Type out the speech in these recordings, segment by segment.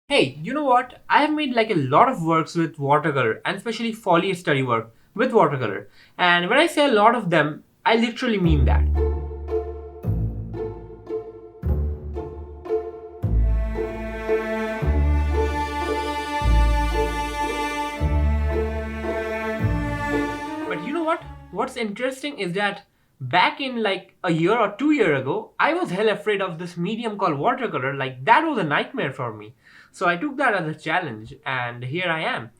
Hey, you know what? I have made like a lot of works with watercolor and especially foliage study work with watercolor. And when I say a lot of them, I literally mean that. But you know what? What's interesting is that back in like a year or 2 year ago, I was hell afraid of this medium called watercolor. Like that was a nightmare for me. So I took that as a challenge, and here I am.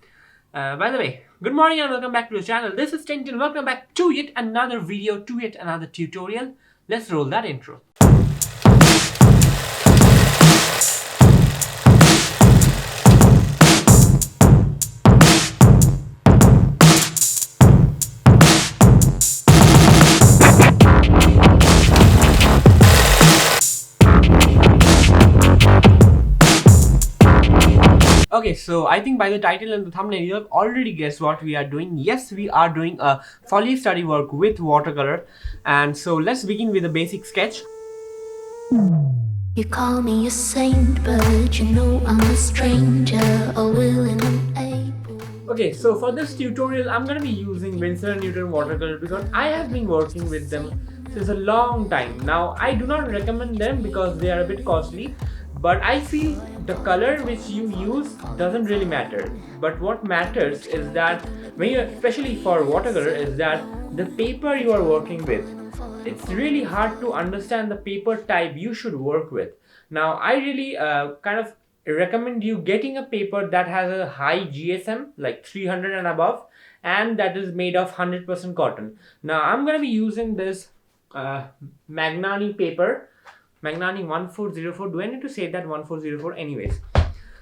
By the way, good morning and welcome back to the channel. This is Tintin. Welcome back to yet another video, to yet another tutorial. Let's roll that intro. Okay, so I think by the title and the thumbnail, you have already guessed what we are doing. Yes, we are doing a foliage study work with watercolor. And so let's begin with a basic sketch. You call me a saint, but you know I'm a stranger, all willing and able. Okay, so for this tutorial, I'm gonna be using Winsor & Newton watercolor because I have been working with them since a long time. Now, I do not recommend them because they are a bit costly, but I feel the color which you use doesn't really matter. But what matters is that when you, especially for watercolor, is that the paper you are working with. It's really hard to understand the paper type you should work with. Now, I really kind of recommend you getting a paper that has a high GSM, like 300 and above, and that is made of 100% cotton. Now, I'm going to be using this Magnani paper, Magnani 1404. Do I need to say that 1404? Anyways,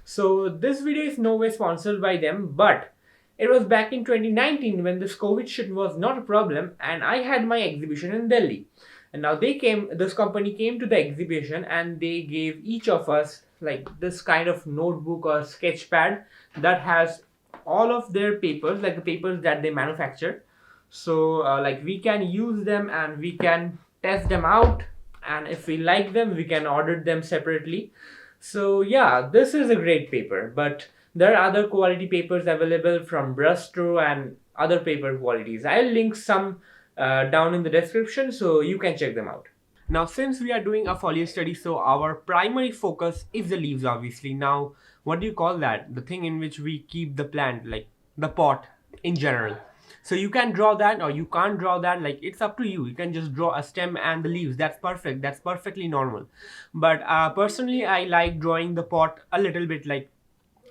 so this video is no way sponsored by them, but it was back in 2019 when this COVID shit was not a problem, and I had my exhibition in Delhi. And now this company came to the exhibition and they gave each of us like this kind of notebook or sketch pad that has all of their papers, like the papers that they manufacture. So like we can use them and we can test them out, and if we like them, we can order them separately. So yeah, this is a great paper, but there are other quality papers available from Brustro and other paper qualities. I'll link some down in the description so you can check them out. Now, since we are doing a foliage study, so our primary focus is the leaves, obviously. Now, what do you call that? The thing in which we keep the plant, like the pot in general. So you can draw that or you can't draw that, like it's up to you. You can just draw a stem and the leaves. That's perfect. That's perfectly normal. But personally, I like drawing the pot a little bit, like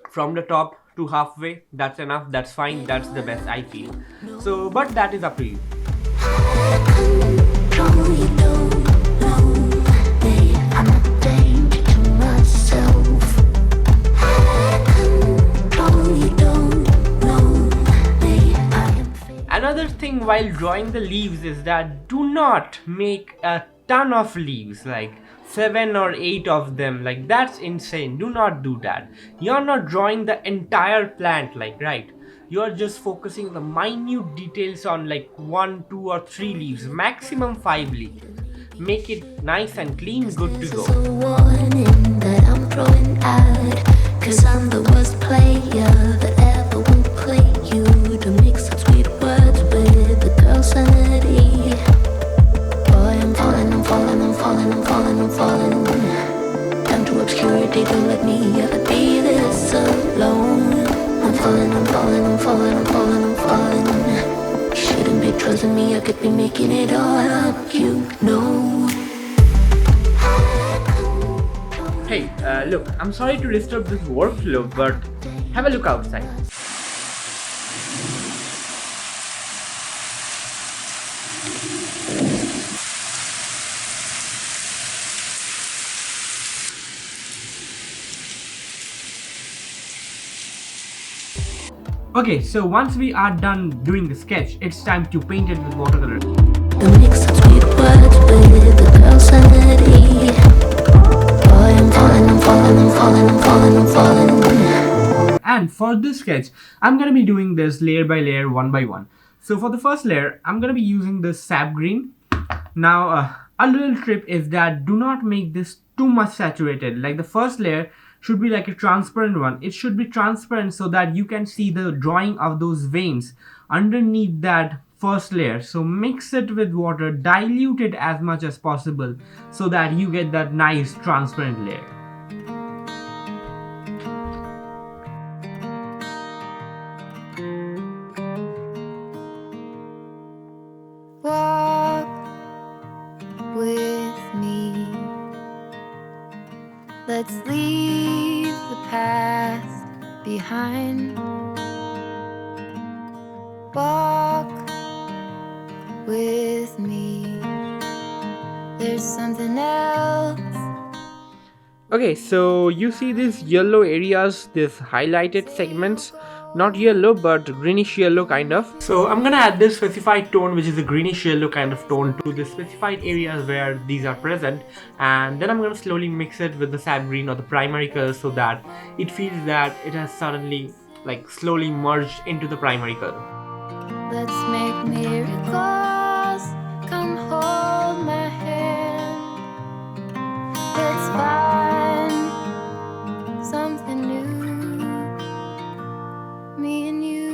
from the top to halfway. That's enough. That's fine. That's the best, I feel. So, but that is up to you. Control you don't know me. I'm a danger to myself. Control you don't know me. I am Another thing while drawing the leaves is that do not make a ton of leaves, like 7 or 8 of them. Like that's insane. Do not do that. You're not drawing the entire plant, like, right? You're just focusing the minute details on like 1, 2 or 3 leaves, maximum 5 leaves. Make it nice and clean, good to This is go. a warning that I'm throwing out, 'cause I'm the worst player that ever will play you, to mix up sweet words with the girl's sanity. Boy, I'm falling, I'm falling, I'm falling, I'm falling, I'm falling down to obscurity. Don't let me ever be this alone. I'm falling, I'm falling, I'm falling, I'm falling, I'm falling. Shouldn't be trusting me, I could be making it all up, you know. Hey, look, I'm sorry to disturb this workflow, but have a look outside. Okay, so once we are done doing the sketch, it's time to paint it with watercolor. The mix of sweet words with the girl's sanity. Boy, I'm falling, I'm falling, I'm falling, I'm falling, I'm falling. And for this sketch, I'm gonna be doing this layer by layer, one by one. So for the first layer, I'm gonna be using this sap green. Now, a little tip is that do not make this too much saturated. Like the first layer should be like a transparent one. It should be transparent so that you can see the drawing of those veins underneath that first layer. So mix it with water, dilute it as much as possible so that you get that nice transparent layer. Walk with me. Let's leave the past behind. Walk with me. There's something else. Okay, so you see these yellow areas, these highlighted segments, not yellow but greenish yellow kind of. So I'm gonna add this specified tone, which is a greenish yellow kind of tone, to the specified areas where these are present, and then I'm gonna slowly mix it with the sap green or the primary color so that it feels that it has suddenly like slowly merged into the primary color. Let's make miracles. Come hold my hand. Let's find something new. Me and you.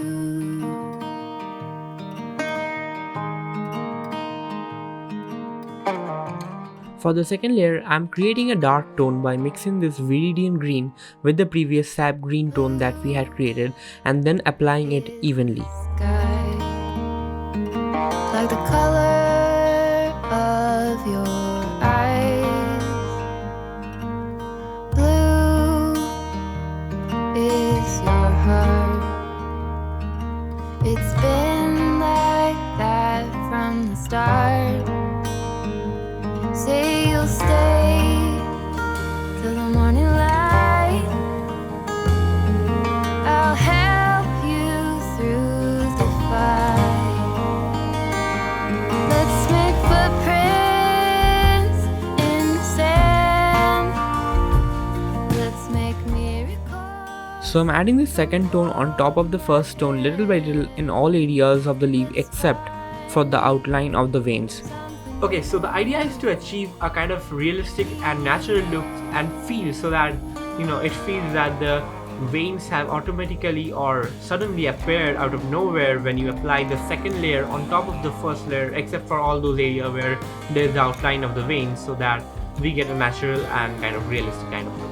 For the second layer, I'm creating a dark tone by mixing this viridian green with the previous sap green tone that we had created and then applying it evenly. Sky, like the color of your eyes. Blue is your heart. It's been like that from the start. Say you'll stay till the morning light. I'll help you through the fight. Let's make footprints in the sand. Let's make miracles. So I'm adding the second tone on top of the first tone little by little in all areas of the leaf except for the outline of the veins. Okay, so the idea is to achieve a kind of realistic and natural look and feel so that, you know, it feels that the veins have automatically or suddenly appeared out of nowhere when you apply the second layer on top of the first layer, except for all those areas where there's the outline of the veins, so that we get a natural and kind of realistic kind of look.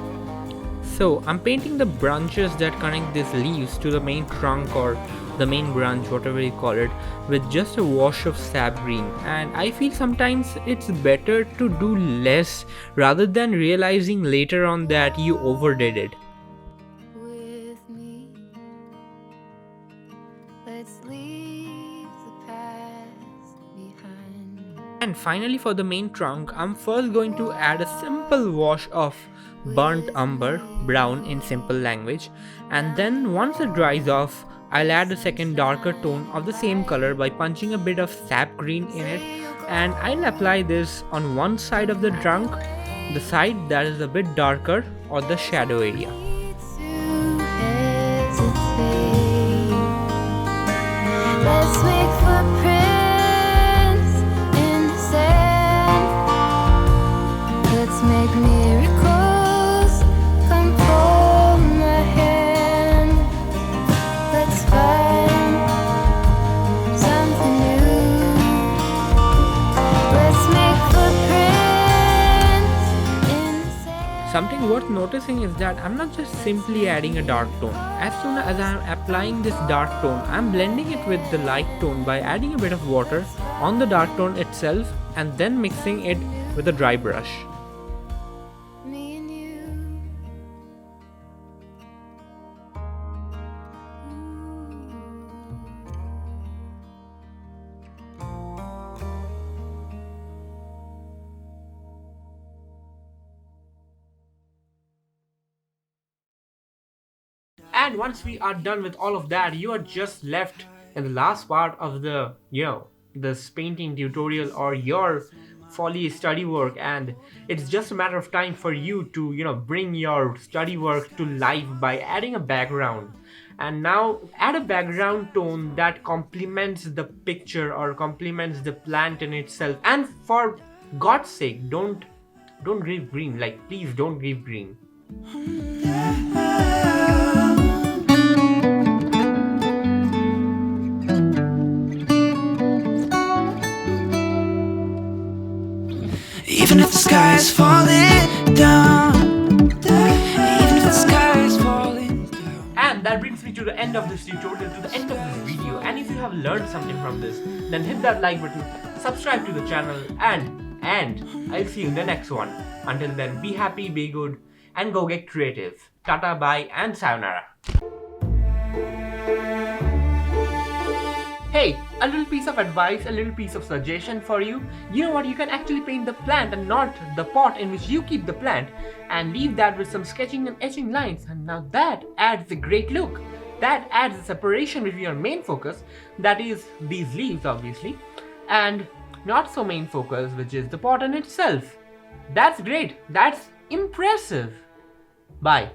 So I'm painting the branches that connect these leaves to the main trunk or the main branch, whatever you call it, with just a wash of sap green, and I feel sometimes it's better to do less rather than realizing later on that you overdid it. With me, let's leave the past behind. And finally, for the main trunk, I'm first going to add a simple wash of burnt umber, brown in simple language, and then once it dries off, I'll add a second darker tone of the same color by punching a bit of sap green in it, and I'll apply this on one side of the trunk, the side that is a bit darker or the shadow area. Let's make footprints in the sand. Let's make miracles. Come hold my hand. Let's find something new. Let's make footprints in the sand. Something worth noticing is that I'm not just simply adding a dark tone. As soon as I'm applying this dark tone, I'm blending it with the light tone by adding a bit of water on the dark tone itself and then mixing it with a dry brush. Me and you. And once we are done with all of that, you are just left in the last part of the, this painting tutorial or your Foliage study work, and it's just a matter of time for you to, bring your study work to life by adding a background. And now add a background tone that complements the picture or complements the plant in itself. And for God's sake, don't give green. Like, please don't give green. Even if the sky is falling down, even if the sky is falling down. And that brings me to the end of this tutorial, to the end of this video. And if you have learned something from this, then hit that like button, subscribe to the channel, and I'll see you in the next one. Until then, be happy, be good, and go get creative. Tata, bye, and sayonara. Hey, a little piece of advice, a little piece of suggestion for you. You know what, you can actually paint the plant and not the pot in which you keep the plant, and leave that with some sketching and etching lines, and now that adds a great look. That adds a separation between your main focus, that is these leaves obviously, and not so main focus, which is the pot in itself. That's great, that's impressive. Bye.